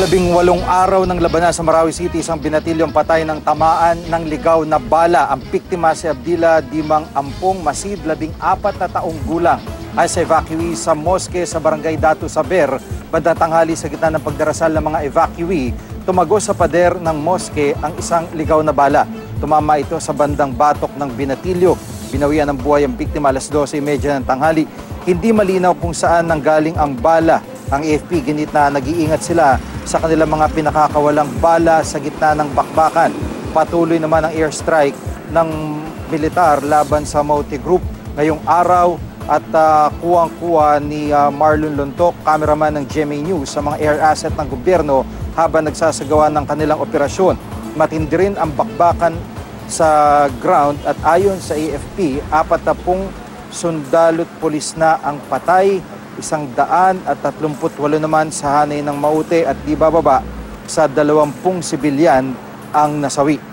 Ikalabing-walong araw ng labanan sa Marawi City, isang binatilyong patay ng tamaan ng ligaw na bala. Ang biktima si Abdila Dimang Ampong Masid, 14 na taong gulang, ay sa evacuee sa moske sa barangay Datu Saber. Bandang tanghali sa gitna ng pagdarasal ng mga evacuee, tumago sa pader ng moske ang isang ligaw na bala. Tumama ito sa bandang batok ng binatilyo. Binawian ng buhay ang biktima alas 12:30 ng tanghali. Hindi malinaw kung saan nanggaling ang bala. Ang AFP ginit na nag-iingat sila sa kanilang mga pinakakawalang bala sa gitna ng bakbakan. Patuloy naman ang airstrike ng militar laban sa Maute Group ngayong araw at kuwang-kuwa ni Marlon Lontok, cameraman ng GMA News, sa mga air asset ng gobyerno habang nagsasagawa ng kanilang operasyon. Matindi rin ang bakbakan sa ground at ayon sa AFP, 40 sundalo't pulis na ang patay, 138 naman sa hanay ng Maute at di bababa sa 20 sibilyan ang nasawi.